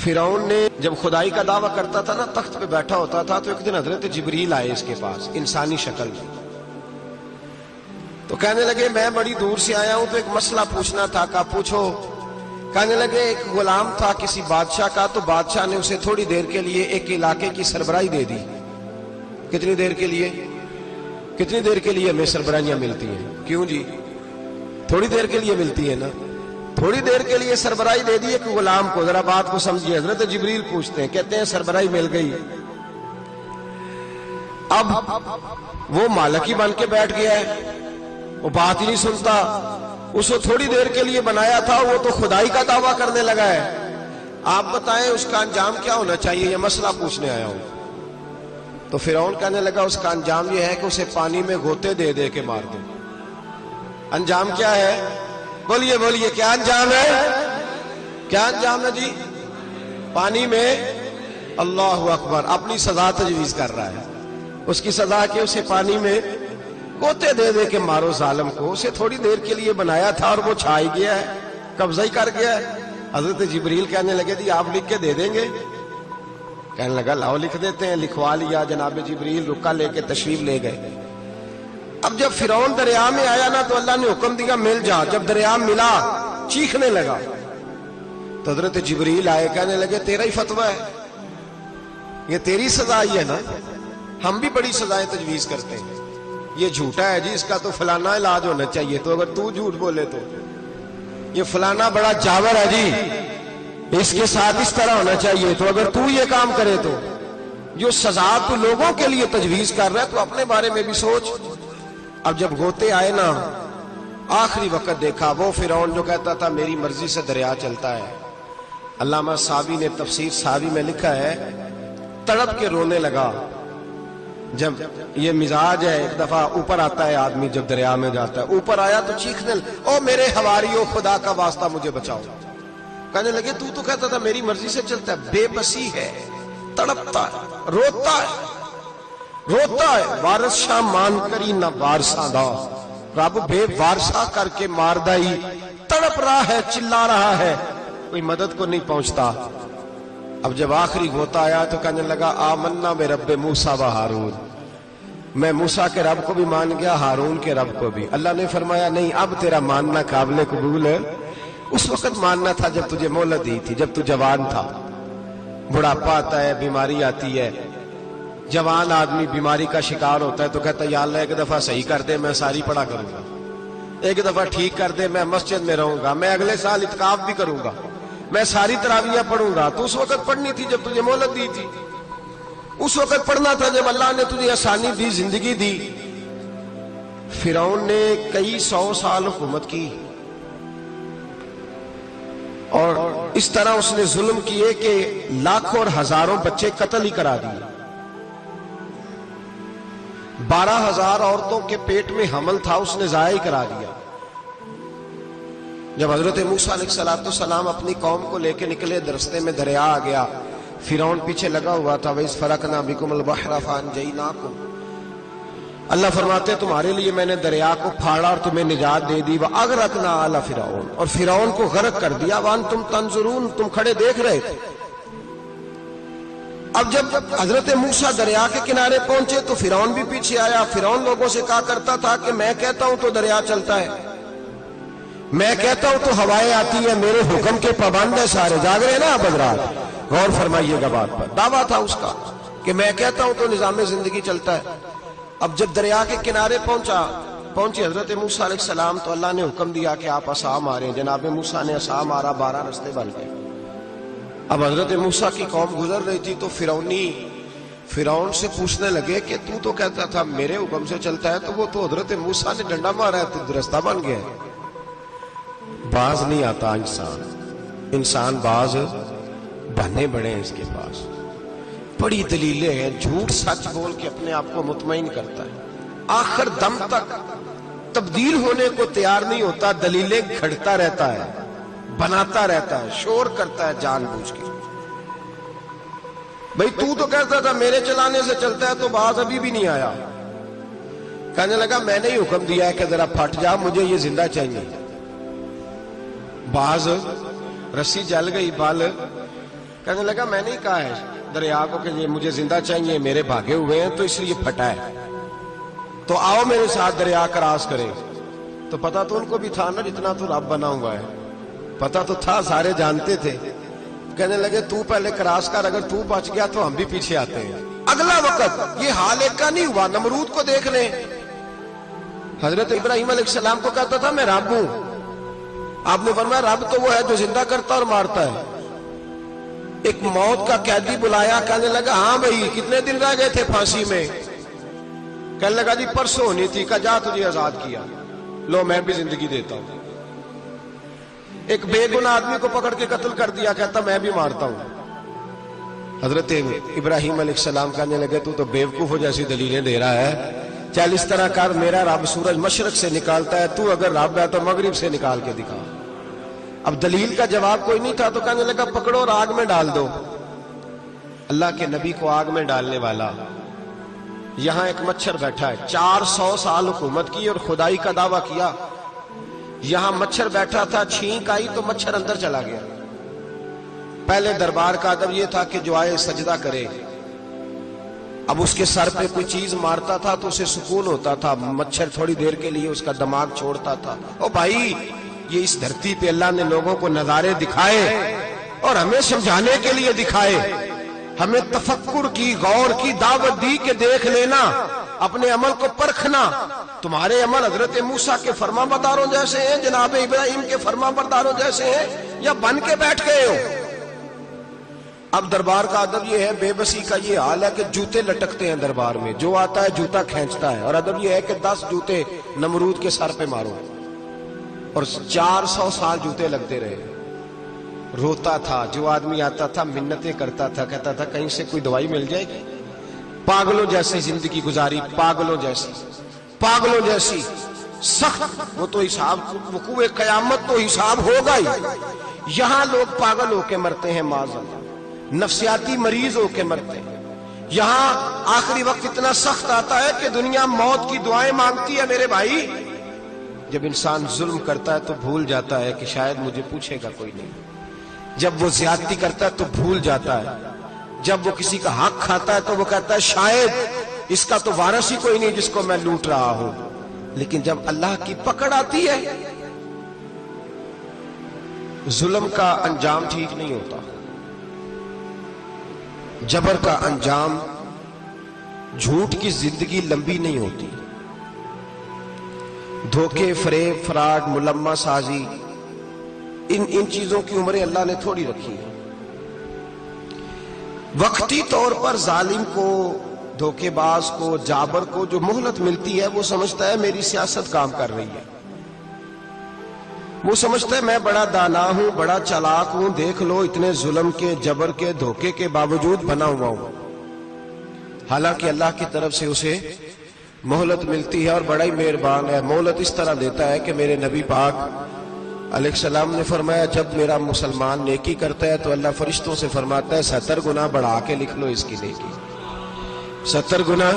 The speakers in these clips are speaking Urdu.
فرعون نے جب خدائی کا دعویٰ کرتا تھا نا، تخت پہ بیٹھا ہوتا تھا، تو ایک دن حضرت جبریل آئے اس کے پاس انسانی شکل میں، تو کہنے لگے میں بڑی دور سے آیا ہوں تو ایک مسئلہ پوچھنا تھا۔ کہا پوچھو۔ کہنے لگے ایک غلام تھا کسی بادشاہ کا، تو بادشاہ نے اسے تھوڑی دیر کے لیے ایک علاقے کی سربراہی دے دی۔ کتنی دیر کے لیے؟ کتنی دیر کے لیے ہمیں سربراہیاں ملتی ہیں؟ کیوں جی؟ تھوڑی دیر کے لیے ملتی ہے نا، تھوڑی دیر کے لیے سربراہی دے دی ایک غلام کو۔ ذرا بات کو سمجھیے، حضرت جبریل پوچھتے ہیں، کہتے ہیں سربراہی مل گئی، اب وہ مالک ہی بن کے بیٹھ گیا ہے، وہ بات ہی نہیں سنتا، اس کو تھوڑی دیر کے لیے بنایا تھا، وہ تو خدائی کا دعویٰ کرنے لگا ہے۔ آپ بتائیں اس کا انجام کیا ہونا چاہیے؟ یہ مسئلہ پوچھنے آیا ہوں۔ تو فرعون کہنے لگا اس کا انجام یہ ہے کہ اسے پانی میں غوطے دے دے کے مار دے۔ انجام کیا ہے؟ بولیے بولیے، کیا انجام ہے؟ کیا انجام ہے جی؟ پانی میں، اللہ اکبر، اپنی سزا تجویز کر رہا ہے۔ اس کی سزا کہ اسے پانی میں غوطے دے دے کے مارو ظالم کو۔ اسے تھوڑی دیر کے لیے بنایا تھا اور وہ چھا ہی گیا ہے، قبضہ ہی کر گیا ہے۔ حضرت جبریل کہنے لگے جی آپ لکھ کے دے دیں گے؟ کہنے لگا لاؤ لکھ دیتے ہیں۔ لکھوا لیا، جناب جبریل رکا لے کے تشریف لے گئے۔ اب جب فرعون دریا میں آیا نا تو اللہ نے حکم دیا مل جا۔ جب دریا ملا چیخنے لگا تو حضرت جبریل آئے، کہنے لگے تیرا ہی فتویٰ ہے، یہ تیری سزا ہی ہے نا، ہم بھی بڑی سزائیں تجویز کرتے ہیں، یہ جھوٹا ہے جی، اس کا تو فلانا علاج ہونا چاہیے، تو اگر تو جھوٹ بولے تو یہ فلانا بڑا جاور ہے جی، اس کے ساتھ اس طرح ہونا چاہیے، تو اگر تو یہ کام کرے تو جو سزا تو لوگوں کے لیے تجویز کر رہا ہے تو اپنے بارے میں بھی سوچ۔ اب جب غوطے آئے نا، آخری وقت دیکھا وہ فرعون جو کہتا تھا میری مرضی سے دریا چلتا ہے، علامہ صاوی نے تفسیر صاوی میں لکھا ہے تڑپ کے رونے لگا۔ جب یہ مزاج ہے، ایک دفعہ اوپر آتا ہے آدمی جب دریا میں جاتا ہے، اوپر آیا تو چیخنے او میرے حواریو خدا کا واسطہ مجھے بچاؤ۔ کہنے لگے تو کہتا تھا میری مرضی سے چلتا ہے۔ بے بسی ہے، تڑپتا ہے، روتا ہے، روتا ہے، وارث شاہ مان کری نہ وارثہ دا، رب بے وارثہ کر کے مار دائی، تڑپ رہا ہے، چلا رہا ہے، کوئی مدد کو نہیں پہنچتا۔ اب جب آخری غوطہ آیا تو کہنے لگا آمنا بے رب موسیٰ و ہارون، میں موسیٰ کے رب کو بھی مان گیا، ہارون کے رب کو بھی۔ اللہ نے فرمایا نہیں، اب تیرا ماننا قابل قبول ہے، اس وقت ماننا تھا جب تجھے مہلت دی تھی، جب تو جوان تھا۔ بڑھاپا آتا ہے، بیماری آتی ہے، جوان آدمی بیماری کا شکار ہوتا ہے تو کہتا ہے یا اللہ ایک دفعہ صحیح کر دے میں ساری پڑھا کروں گا، ایک دفعہ ٹھیک کر دے میں مسجد میں رہوں گا، میں اگلے سال اعتکاف بھی کروں گا، میں ساری تراویح پڑھوں گا۔ تو اس وقت پڑھنی تھی جب تجھے مہلت دی تھی، اس وقت پڑھنا تھا جب اللہ نے تجھے آسانی دی، زندگی دی۔ فرعون نے کئی 100 سال حکومت کی اور اس طرح اس نے ظلم کیے کہ لاکھوں اور ہزاروں بچے قتل ہی کرا دیے، 12,000 عورتوں کے پیٹ میں حمل تھا اس نے ضائع کرا دیا۔ جب حضرت موسیٰ علیہ السلام اپنی قوم کو لے کے نکلے، رستے میں دریا آ گیا، فرعون پیچھے لگا ہوا تھا، وَإِذْ فَرَقْنَا بِكُمُ الْبَحْرَ فَأَنْجَيْنَاكُمْ، اللہ فرماتے تمہارے لیے میں نے دریا کو پھاڑا اور تمہیں نجات دے دی، وَأَغْرَقْنَا آلَ فِرْعَوْنَ، اور فرعون کو غرق کر دیا، وَأَنْتُمْ تَنْظُرُونَ، تم کھڑے دیکھ رہے تھے۔ اب جب حضرت موسیٰ دریا کے کنارے پہنچے تو فرعون بھی پیچھے آیا۔ فرعون لوگوں سے کہا کرتا تھا کہ میں کہتا ہوں تو دریا چلتا ہے، میں کہتا ہوں تو ہوائیں آتی ہیں، میرے حکم کے پابند ہے سارے۔ جاگ رہے ہیں نا آپ حضرات، غور فرمائیے گا بات پر۔ دعویٰ تھا اس کا کہ میں کہتا ہوں تو نظام زندگی چلتا ہے۔ اب جب دریا کے کنارے پہنچے حضرت موسیٰ علیہ السلام تو اللہ نے حکم دیا کہ آپ عصا ماریں۔ جناب موسیٰ نے عصا مارا، 12 رستے بن گئے۔ اب حضرت موسیٰ کی قوم گزر رہی تھی تو فرعون سے پوچھنے لگے کہ تو کہتا تھا میرے حکم سے چلتا ہے، تو وہ تو حضرت موسیٰ نے ڈنڈا مارا ہے تو رستہ بن گیا ہے۔ باز نہیں آتا انسان باز بہنے بڑے ہیں اس کے پاس، بڑی دلیلیں ہیں، جھوٹ سچ بول کے اپنے آپ کو مطمئن کرتا ہے، آخر دم تک تبدیل ہونے کو تیار نہیں ہوتا، دلیلیں گھڑتا رہتا ہے، بناتا رہتا ہے، شور کرتا ہے جان بوجھ کے۔ بھئی تو کہتا تھا میرے چلانے سے چلتا ہے، تو باز ابھی بھی نہیں آیا۔ کہنے لگا میں نے ہی حکم دیا ہے کہ ذرا پھٹ جا، مجھے یہ زندہ چاہیے۔ باز رسی جل گئی، بال کہنے لگا میں نہیں کہا ہے دریا کو کہ یہ مجھے زندہ چاہیے، میرے بھاگے ہوئے ہیں تو اس لیے پھٹا ہے، تو آؤ میرے ساتھ دریا کراس کریں۔ تو پتا تو ان کو بھی تھا نا، جتنا تو رب بنا ہوا ہے پتا تو تھا، سارے جانتے تھے۔ کہنے لگے تو پہلے کراس کر، اگر تو بچ گیا تو ہم بھی پیچھے آتے ہیں۔ اگلا وقت یہ حال ایک کا نہیں ہوا، نمرود کو دیکھ لیں، حضرت ابراہیم علیہ السلام کو کہتا تھا میں رب ہوں، آپ نے فرمایا رب تو وہ ہے جو زندہ کرتا اور مارتا ہے۔ ایک موت کا قیدی بلایا، کہنے لگا ہاں بھائی کتنے دن رہ گئے تھے پھانسی میں؟ کہنے لگا جی پرسوں ہونی تھی، کہا جا تجھے آزاد کیا، لو میں بھی زندگی دیتا ہوں۔ ایک بے گناہ آدمی کو پکڑ کے قتل کر دیا، کہتا میں بھی مارتا ہوں۔ حضرت ابراہیم علیہ السلام کہنے لگے تو بیوقوفوں جیسی دلیلیں دے رہا ہے، چل اس طرح کر، میرا رب سورج مشرق سے نکالتا ہے، تو اگر رب ہے تو مغرب سے نکال کے دکھا۔ اب دلیل کا جواب کوئی نہیں تھا تو کہنے لگا پکڑو اور آگ میں ڈال دو۔ اللہ کے نبی کو آگ میں ڈالنے والا، یہاں ایک مچھر بیٹھا ہے، 400 سال حکومت کی اور خدائی کا دعویٰ کیا، یہاں مچھر بیٹھا تھا، چھینک آئی تو مچھر اندر چلا گیا۔ پہلے دربار کا ادب یہ تھا کہ جو آئے سجدہ کرے، اب اس کے سر پہ کوئی چیز مارتا تھا تو اسے سکون ہوتا تھا، مچھر تھوڑی دیر کے لیے اس کا دماغ چھوڑتا تھا۔ او بھائی یہ اس دھرتی پہ اللہ نے لوگوں کو نظارے دکھائے اور ہمیں سمجھانے کے لیے دکھائے، ہمیں تفکر کی، غور کی دعوت دی کہ دیکھ لینا، اپنے عمل کو پرکھنا۔ تمہارے عمل حضرت موسیٰ کے فرما برداروں جیسے ہیں، جناب ابراہیم کے فرما برداروں جیسے ہیں، یا بن کے بیٹھ گئے ہو؟ اب دربار کا ادب یہ ہے، بے بسی کا یہ حال ہے کہ جوتے لٹکتے ہیں دربار میں، جو آتا ہے جوتا کھینچتا ہے، اور ادب یہ ہے کہ 10 جوتے نمرود کے سر پہ مارو، اور 400 سال جوتے لگتے رہے۔ روتا تھا، جو آدمی آتا تھا منتیں کرتا تھا، کہتا تھا کہیں سے کوئی دوائی مل جائے گی۔ پاگلوں جیسی زندگی گزاری، پاگلوں جیسی سخت، وہ تو حساب، وقوع قیامت تو حساب ہوگا ہی۔ یہاں لوگ پاگل ہو کے مرتے ہیں، معاذ اللہ، نفسیاتی مریض ہو کے مرتے ہیں۔ یہاں آخری وقت اتنا سخت آتا ہے کہ دنیا موت کی دعائیں مانگتی ہے۔ میرے بھائی جب انسان ظلم کرتا ہے تو بھول جاتا ہے کہ شاید مجھے پوچھے گا کوئی نہیں، جب وہ زیادتی کرتا ہے تو بھول جاتا ہے، جب وہ کسی کا حق کھاتا ہے تو وہ کہتا ہے شاید اس کا تو وارث ہی کوئی نہیں جس کو میں لوٹ رہا ہوں۔ لیکن جب اللہ کی پکڑ آتی ہے، ظلم کا انجام ٹھیک نہیں ہوتا، جبر کا انجام، جھوٹ کی زندگی لمبی نہیں ہوتی، دھوکے، فریب، فراڈ، ملمہ سازی، ان چیزوں کی عمریں اللہ نے تھوڑی رکھی ہے۔ وقتی طور پر ظالم کو، دھوکے باز کو، جابر کو جو مہلت ملتی ہے، وہ سمجھتا ہے میری سیاست کام کر رہی ہے، وہ سمجھتا ہے میں بڑا دانا ہوں، بڑا چالاک ہوں، دیکھ لو اتنے ظلم کے، جبر کے، دھوکے کے باوجود بنا ہوا ہوں۔ حالانکہ اللہ کی طرف سے اسے مہلت ملتی ہے اور بڑا ہی مہربان ہے۔ مہلت اس طرح دیتا ہے کہ میرے نبی پاک علیہ السلام نے فرمایا جب میرا مسلمان نیکی کرتا ہے تو اللہ فرشتوں سے فرماتا ہے 70 گنا بڑھا کے لکھ لو اس کی نیکی، 70 گنا۔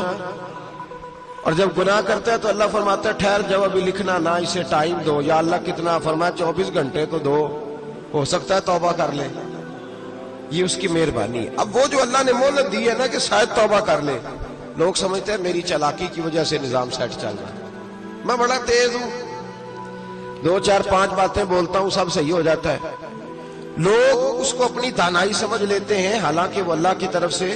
اور جب گناہ کرتا ہے تو اللہ فرماتا ہے ٹھہر جب ابھی لکھنا نہ، اسے ٹائم دو۔ یا اللہ کتنا؟ فرمایا 24 گھنٹے تو دو، ہو سکتا ہے توبہ کر لے، یہ اس کی مہربانی ہے۔ اب وہ جو اللہ نے مہلت دی ہے نا کہ شاید توبہ کر لے، لوگ سمجھتے ہیں میری چالاکی کی وجہ سے نظام سیٹ چل رہا ہے، میں بڑا تیز ہوں، 2 4 5 باتیں بولتا ہوں سب صحیح ہو جاتا ہے۔ لوگ اس کو اپنی دانائی سمجھ لیتے ہیں، حالانکہ وہ اللہ کی طرف سے